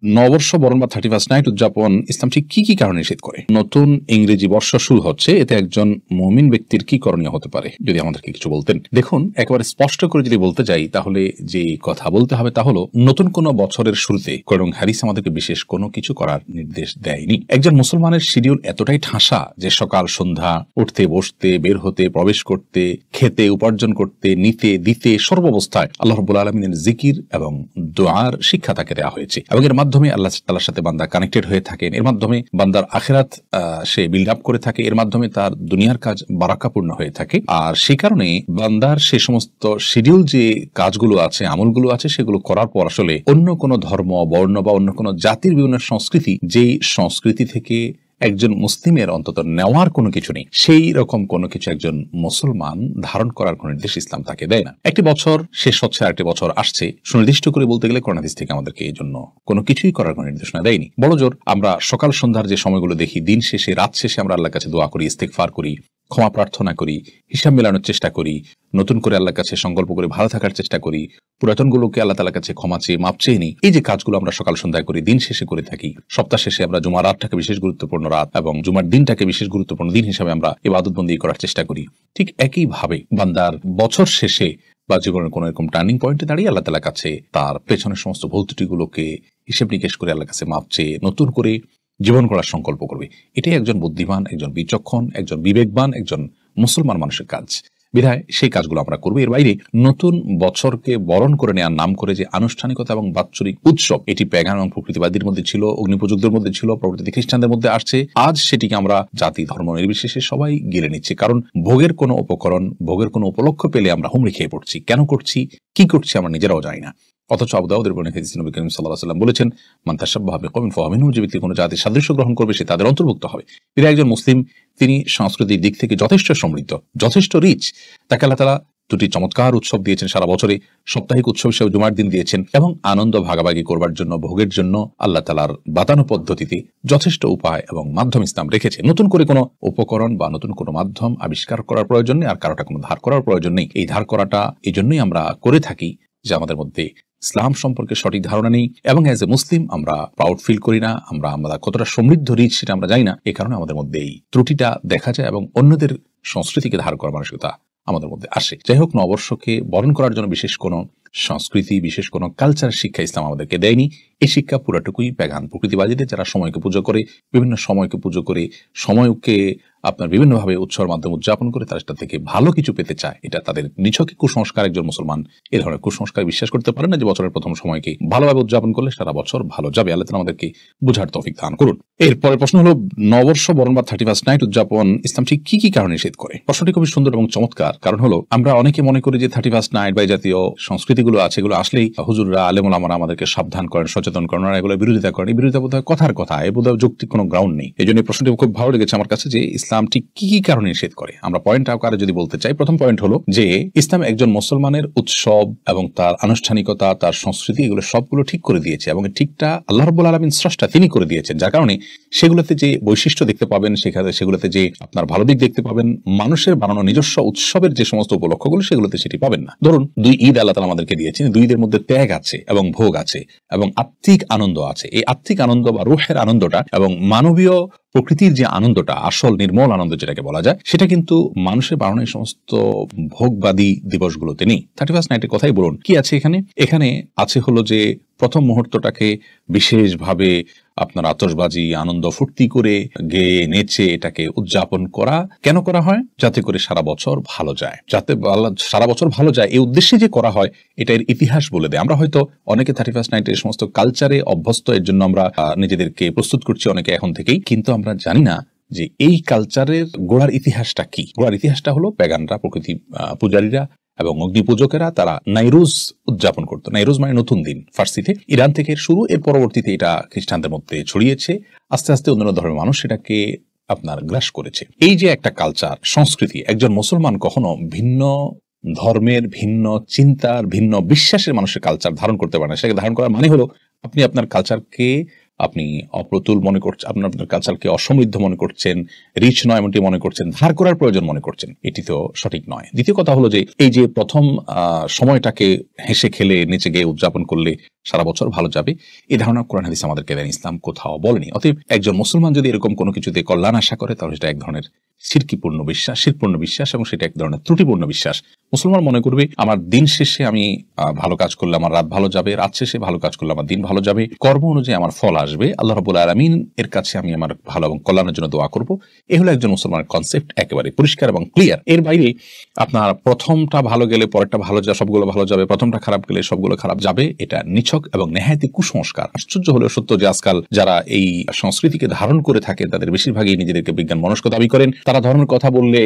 নববর্ষ বরণ বা 31st নাইট উদযাপন ইসলাম ঠিক কি কি কারণে নিষেধ করে? নতুন ইংরেজি বর্ষ শুরু হচ্ছে, এতে একজন মুমিন ব্যক্তির কি করণীয় হতে পারে যদি আমাদেরকে কিছু বলতেন। দেখুন, একেবারে স্পষ্ট করে যদি বলতে যাই তাহলে যে কথা বলতে হবে তা হলো, নতুন কোন বছরের শুরুতে কোরআন হাদিস আমাদেরকে বিশেষ কোনো কিছু করার নির্দেশ দেয়নি। একজন মুসলমানের শিডিউল এতটাই ঠাসা যে সকাল সন্ধ্যা উঠতে বসতে, বের হতে, প্রবেশ করতে, খেতে, উপার্জন করতে, নিতে দিতে সর্বাবস্থায় আল্লাহ রাব্বুল আলামিনের জিকির এবং দোয়ার শিক্ষা তাকে দেওয়া হয়েছে এবং এর মাধ্যমে আল্লাহ তাআলার সাথে বান্দা কানেক্টেড হয়ে থাকেন। এর মাধ্যমে বান্দার আখিরাত সে বিল্ড আপ করে থাকে, এর মাধ্যমে তার দুনিয়ার কাজ বারাকাপূর্ণ হয়ে থাকে। আর সেই কারণে বান্দার সে সমস্ত শিডিউল যে কাজগুলো আছে, আমলগুলো আছে, সেগুলো করার পর আসলে অন্য কোনো ধর্ম, বর্ণ বা অন্য কোনো জাতির বিভিন্ন সংস্কৃতি, যেই সংস্কৃতি থেকে একজন মুসলিমের অন্তত নেওয়ার কোনো কিছু নেই, সেই রকম কোনো কিছু একজন মুসলমান ধারণ করার কোনো নির্দেশ ইসলাম তাকে দেয় না। একটি বছর শেষ হচ্ছে, আরেকটি বছর আসছে, সুনির্দিষ্ট করে বলতে গেলে কোরআন হাদিস থেকে আমাদেরকে এই জন্য কোনো কিছুই করার কোনো নির্দেশনা দেয়নি। বড় জোর আমরা সকাল সন্ধ্যার যে সময়গুলো দেখি, দিন শেষে, রাত শেষে আমরা আল্লাহর কাছে দোয়া করি, ইস্তেগফার করি, ক্ষমা প্রার্থনা করি, হিসাব মেলানোর চেষ্টা করি, নতুন করে আল্লাহর কাছে সংকল্প করে ভালো থাকার চেষ্টা করি, পুরাতনগুলোকে আল্লাহ তাআলার কাছে ক্ষমা চেয়ে মাপ চেয়ে নিই। এই যে কাজগুলো আমরা সকাল সন্ধ্যায় করি, দিন শেষে করে থাকি, সপ্তাহ শেষে আমরা জুমার রাতটাকে বিশেষ গুরুত্বপূর্ণ রাত এবং জুমার দিনটাকে বিশেষ গুরুত্বপূর্ণ দিন হিসাবে আমরা ইবাদতবন্দি করার চেষ্টা করি। ঠিক একইভাবে বান্দার বছর শেষে বা জীবনের কোন এরকম টার্নিং পয়েন্টে দাঁড়িয়ে আল্লাহ তাআলার কাছে তার পেছনের সমস্ত ভুল ত্রুটিগুলোকে হিসেব নিকেশ করে আল্লাহর কাছে মাপ চেয়ে নতুন করে জীবন গড়ার সংকল্প করবে। এটাই একজন বুদ্ধিমান, একজন বিচক্ষণ, একজন বিবেকবান, একজন মুসলমান মানুষের কাজ। বিধায় সেই কাজগুলো আমরা করবো। এর বাইরে নতুন বছরকে বরণ করে নেওয়ার নাম করে যে আনুষ্ঠানিকতা এবং বাৎসরিক উৎসব, এটি প্যাগান এবং প্রকৃতিবাদীর মধ্যে ছিল, অগ্নিপূজকদের মধ্যে ছিল, পরবর্তীতে খ্রিস্টানদের মধ্যে আসছে। আজ সেটিকে আমরা জাতি ধর্ম নির্বিশেষে সবাই গিলে নিচ্ছি, কারণ ভোগের কোনো উপকরণ, ভোগের কোনো উপলক্ষ পেলে আমরা হুমড়ি খেয়ে পড়ছি। কেন করছি, কি করছি আমরা নিজেরাও জানি না। অথচ আবু দাউদের বর্ণিত হাদিসে নবী করিম সাল্লাল্লাহু আলাইহি ওয়াসাল্লাম বলেছেন, মান তাশাব্বাহা বিকওমিন ফাহুয়া মিনহুম, যে ব্যক্তি কোনো জাতির সাদৃশ্য গ্রহণ করবে সে তাদের অন্তর্ভুক্ত হবে। তিনি একজন মুসলিম, তিনি সংস্কৃতির দিক থেকে যথেষ্ট সমৃদ্ধ, যথেষ্ট রিচ। তাকে আল্লাহ তাআলা দুটি চমৎকার উৎসব দিয়েছেন সারা বছরে, সাপ্তাহিক উৎসব হিসেবে জুমার দিন দিয়েছেন এবং আনন্দ ভাগাভাগি করবার জন্য, ভোগের জন্য আল্লাহ তাআলার বাতানো পদ্ধতিতে যথেষ্ট উপায় এবং মাধ্যম ইসলাম রেখেছে। নতুন করে কোনো উপকরণ বা নতুন কোনো মাধ্যম আবিষ্কার করার প্রয়োজন নেই, আর কারোটা কোনো ধার করার প্রয়োজন নেই। এই ধার করাটা এই জন্যই আমরা করে থাকি যে আমাদের মধ্যে ইসলাম সম্পর্কে সঠিক ধারণা নেই এবং অ্যাজ এ মুসলিম আমরা প্রাউড ফিল করি না, আমরা কতটা সমৃদ্ধ রিচ সেটা আমরা জানি না। এই কারণে আমাদের মধ্যে এই ত্রুটিটা দেখা যায় এবং অন্যদের সংস্কৃতিকে ধার করার মানসিকতা আমাদের মধ্যে আসে। যাই হোক, নববর্ষকে বরণ করার জন্য বিশেষ কোনো সংস্কৃতি, বিশেষ কোনো কালচার শিক্ষা ইসলাম আমাদেরকে দেয়নি। এই শিক্ষা পুরাটুকুই প্যাগান প্রকৃতিবাদীদের, যারা সময়কে পুজো করে, বিভিন্ন সময়কে পুজো করে, সময়কে আপনার বিভিন্নভাবে উৎসবের মাধ্যমে উদযাপন করে তারা সেটা থেকে ভালো কিছু পেতে চায়। এটা তাদের নিছকই কুসংস্কার। একজন মুসলমান এ ধরনের কুসংস্কার বিশ্বাস করতে পারে না যে বছরের প্রথম সময়কে ভালোভাবে উদযাপন করলে সারা বছর ভালো যাবে। আল্লাহ তাআলা আমাদেরকে বুঝার তৌফিক দান করুন। এরপরের প্রশ্ন হলো, নববর্ষ বরণ বা 31st নাইট উদযাপন ইসলাম ঠিক কি কি কারণে নিষেধ করে? প্রশ্নটি খুবই সুন্দর এবং চমৎকার। কারণ হলো, আমরা অনেকে মনে করি যে 31st নাইট বা জাতীয় সংস্কৃতিগুলো আছে, এগুলো আসলেই হুজুররা, আলেম ওলামারা আমাদেরকে সাবধান করেন, সচেতন করেন, এগুলো বিরোধিতা করেন। এই বিরোধিতা বোধহয় কথার কথা, এ বোধহয় যৌক্তিক কোনো গ্রাউন্ড নেই। এই জন্য প্রশ্নটি খুব ভালো লেগেছে আমার কাছে যে ইসলাম ঠিক কি কি কারণে নিষেধ করে। আমরা পয়েন্ট আকারে যদি বলতে চাই, প্রথম পয়েন্ট হলো যে ইসলাম একজন মুসলমানের উৎসব এবং তার আনুষ্ঠানিকতা, তার সংস্কৃতি, এগুলো সবগুলো ঠিক করে দিয়েছে এবং ঠিকটা আল্লাহ রাব্বুল আলামিন স্রষ্টা তিনি করে দিয়েছেন, যার কারণে সেগুলোতে যে বৈশিষ্ট্য দেখতে পাবেন, সেগুলোতে যে আপনার ভালো দিক দেখতে পাবেন, মানুষের বানানো নিজস্ব উৎসবের যে সমস্ত উপলক্ষগুলো সেগুলোতে সেটি পাবেন না। ধরুন, 2 ঈদ আল্লাহ তাআলা আমাদেরকে দিয়েছেন, 2 ঈদের মধ্যে ত্যাগ আছে এবং ভোগ আছে এবং আত্মিক আনন্দ আছে। এই আত্মিক আনন্দ বা রূহের আনন্দটা এবং মানবীয় প্রকৃতির যে আনন্দটা, আসল নির্মল আনন্দ যেটাকে বলা যায়, সেটা কিন্তু মানুষের বানানো এই সমস্ত ভোগবাদী দিবসগুলোতে নেই। 31st নাইটের কথাই বলুন, কি আছে এখানে? এখানে আছে হলো যে প্রথম মুহূর্তটাকে বিশেষভাবে আপনার আতশবাজি, আনন্দ ফুর্তি করে গেয়ে নেচে এটাকে উদযাপন করা। কেন করা হয়? যাতে করে সারা বছর ভালো যায়, যাতে সারা বছর ভালো যায়, এই উদ্দেশ্যে যে করা হয় এটার ইতিহাস বলে দেয়। আমরা হয়তো অনেকে 31st নাইটের এই সমস্ত কালচারে অভ্যস্ত, এর জন্য আমরা নিজেদেরকে প্রস্তুত করছি অনেকে এখন থেকেই, কিন্তু আমরা জানি না যে এই কালচারের গোড়ার ইতিহাসটা কি। গোড়ার ইতিহাসটা হলো প্যাগানরা, প্রকৃতি পূজারীরা এবং অগ্নি পূজকেরা, তারা নাইরুজ উদযাপন করতো। নাইরুজ মানে নতুন দিন, ফার্সিতে ইরান থেকে শুরু, এর পরবর্তীতে এটা খ্রিস্টানদের মধ্যে ছড়িয়েছে, আস্তে আস্তে অন্যান্য ধর্মের মানুষ সেটাকে আপনার গ্রাস করেছে। এই যে একটা কালচার, সংস্কৃতি, একজন মুসলমান কখনো ভিন্ন ধর্মের, ভিন্ন চিন্তার, ভিন্ন বিশ্বাসের মানুষের কালচার ধারণ করতে পারে না। সেটাকে ধারণ করার মানে হলো আপনি আপনার কালচারকে আপনি অপ্রতুল মনে করছেন, আপনার কালচারকে অসমৃদ্ধ মনে করছেন, রিচ নয় এমনটি মনে করছেন, ধার করার প্রয়োজন মনে করছেন, এটি তো সঠিক নয়। দ্বিতীয় কথা হলো যে এই যে প্রথম সময়টাকে হেসে খেলে নেচে গিয়ে উদযাপন করলে সারা বছর ভালো যাবে, এই ধারণা কোরআন হাদিস আমাদেরকে দেন, ইসলাম কোথাও বলেনি। অতএব একজন মুসলমান যদি এরকম কোনো কিছুতে কল্যাণ আশা করে তাহলে সেটা এক ধরনের শিরকিপূর্ণ বিশ্বাস, শিরপূর্ণ বিশ্বাস, এবং সেটা এক ধরনের ত্রুটিপূর্ণ বিশ্বাস। মুসলমান মনে করবে আমার দিন শেষে আমি ভালো কাজ করলে আমার রাত ভালো যাবে, রাত শেষে ভালো কাজ করলে আমার দিন ভালো যাবে, কর্ম অনুযায়ী আমার ফল আসবে, আল্লাহ রাব্বুল আলামিন এর কাছে আমি আমার ভালো এবং কল্যাণের জন্য দোয়া করব। এ হলো একজন মুসলমানের কনসেপ্ট, একেবারে পরিষ্কার এবং ক্লিয়ার। এর বাইরে আপনার প্রথমটা ভালো গেলে পরেরটা ভালো যাবে, সবগুলো ভালো যাবে, প্রথমটা খারাপ গেলে সবগুলো খারাপ যাবে, এটা নিছক এবং নেহায়েতি কুসংস্কার। আশ্চর্য হলেও সত্য যে আজকাল যারা এই সংস্কৃতিকে ধারণ করে থাকে তাদের বেশিরভাগই নিজেদেরকে বিজ্ঞান মনস্ক দাবি করেন। তারা ধর্মের কথা বললে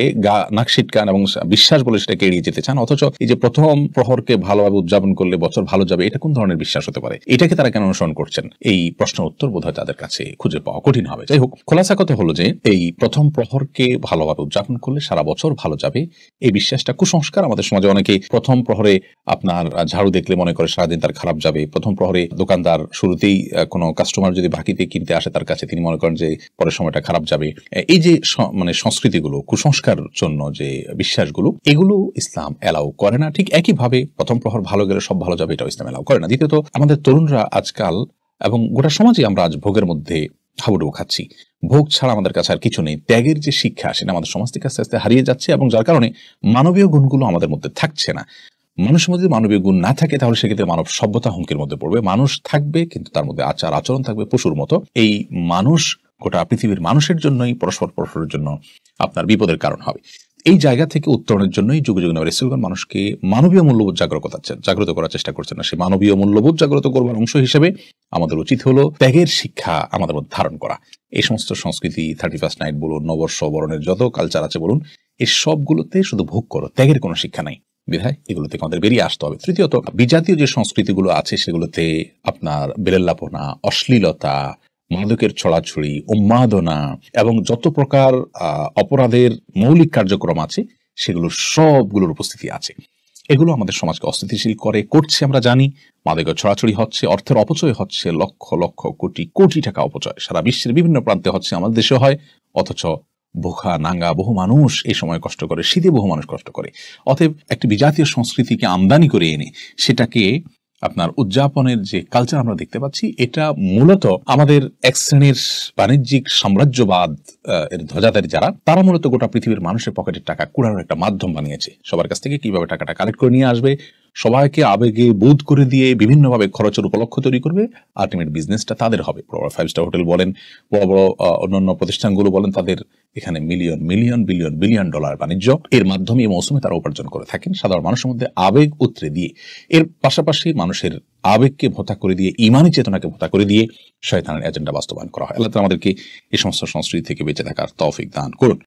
নাক সিটকান এবং বিশ্বাস বলে সেটাকে এড়িয়ে যেতে চান। অথচ এই যে প্রথম প্রহরকে ভালোভাবে উদযাপন করলে বছর ভালো যাবে, এটা কোন ধরনের বিশ্বাস হতে পারে? এটাকে তারা কেন অনুসরণ করছেন? এই প্রশ্নের উত্তর বোধহয় তাদের কাছে খুঁজে পাওয়া কঠিন হবে। যাই হোক, খোলাসা কথা হলো যে এই প্রথম প্রহরকে ভালোভাবে উদযাপন করলে সারা বছর ভালো যাবে, এই বিশ্বাসটা কুসংস্কার। আমাদের সমাজে অনেকে প্রথম প্রহরে আপনার ঝাড়ু দেখলে মনে করে সারাদিন তার খারাপ যাবে। প্রথম প্রহরে দোকানদার শুরুতেই কোনো কাস্টমার যদি বাকিতে কিনতে আসে তার কাছে, তিনি মনে করেন যে পরের সময়টা খারাপ যাবে। এই যে মানে সংস্কৃতিগুলো, কুসংস্কার জন্য যে বিশ্বাসগুলো, এগুলো ইসলাম এলাও করে না। ঠিক একইভাবে প্রথম প্রহর ভালো গেলে সব ভালো যাবে, এটাও ইসলাম এলাও করে না। দ্বিতীয়ত, আমাদের তরুণরা আজকাল এবং গোটা সমাজে আমরা আজ ভোগের মধ্যে হাবুডুবু খাচ্ছি। ভোগ ছাড়া আমাদের কাছে আর কিছু নেই। ত্যাগের যে শিক্ষা সেটা আমাদের সমাজ থেকে আস্তে আস্তে হারিয়ে যাচ্ছে, এবং যার কারণে মানবীয় গুণগুলো আমাদের মধ্যে থাকছে না। মানুষের মধ্যে মানবীয় গুণ না থাকে তাহলে সেক্ষেত্রে মানব সভ্যতা হুমকির মধ্যে পড়বে। মানুষ থাকবে কিন্তু তার মধ্যে আচার আচরণ থাকবে পশুর মতো। এই মানুষ গোটা পৃথিবীর মানুষের জন্যই পরস্পরের জন্য আপনার বিপদের কারণ হবে। এই জায়গা থেকে উত্তরণের জন্যই যুগে যুগে নবী রাসূলগণ মানুষকে মানবীয় মূল্যবোধ জাগ্রত করার চেষ্টা করছেন না। সেই মানবীয় মূল্যবোধ জাগ্রত করবার অংশ হিসেবে আমাদের উচিত হলো ত্যাগের শিক্ষা আমাদের মধ্যে ধারণ করা। এই সমস্ত সংস্কৃতি, 31st নাইট বলুন, নববর্ষ বরণের যত কালচার আছে বলুন, এই সবগুলোতে শুধু ভোগ করো, ত্যাগের কোনো শিক্ষা নাই। বিধায় এগুলো থেকে আমাদের বেরিয়ে আসতে হবে। তৃতীয়ত, বিজাতীয় যে সংস্কৃতিগুলো আছে সেগুলোতে আপনার বেলেল্লাপনা, অশ্লীলতা, মাদকের ছড়াছড়ি, উন্মাদনা এবং যত প্রকার অপরাধের মৌলিক কার্যক্রম আছে সেগুলো সবগুলোর উপস্থিতি আছে। এগুলো আমাদের সমাজকে অস্থিতিশীল করছে আমরা জানি। মাদকের ছড়াছড়ি হচ্ছে, অর্থের অপচয় হচ্ছে, লক্ষ লক্ষ কোটি কোটি টাকা অপচয় সারা বিশ্বের বিভিন্ন প্রান্তে হচ্ছে, আমাদের দেশে হয়। অথচ ভুখা নাঙ্গা বহু মানুষ এই সময় কষ্ট করে, শীতে বহু মানুষ কষ্ট করে। অতএব একটি বিজাতীয় সংস্কৃতিকে আমদানি করে এনে সেটাকে আপনার উদযাপনের যে কালচার আমরা দেখতে পাচ্ছি, এটা মূলত আমাদের এক শ্রেণীর বাণিজ্যিক সাম্রাজ্যবাদ এর ধ্বজাধারী যারা, তারা মূলত গোটা পৃথিবীর মানুষের পকেটের টাকা কুড়ানোর একটা মাধ্যম বানিয়েছে। সবার কাছ থেকে কিভাবে টাকাটা কালেক্ট করে নিয়ে আসবে, সবাইকে আবেগে বোধ করে দিয়ে বিভিন্নভাবে খরচের উপলক্ষ তৈরি করবে। আলটিমেট বিজনেসটা তাদের হবে। বড় বড় 5 স্টার হোটেল বলেন, বড় বড় অন্যান্য প্রতিষ্ঠানগুলো বলেন, তাদের এখানে million million billion billion dollar বাণিজ্য। এর মাধ্যমে এই মৌসুমে তারা উপার্জন করে থাকেন সাধারণ মানুষের মধ্যে আবেগ উতরে দিয়ে। এর পাশাপাশি মানুষের আবেগকে ভোতা করে দিয়ে, ইমানি চেতনাকে ভোতা করে দিয়ে শয়তানের এজেন্ডা বাস্তবায়ন করা হয়। আল্লাহ তাআলা আমাদেরকে এই সমস্ত সংস্কৃতি থেকে বেঁচে থাকার তৌফিক দান করুন।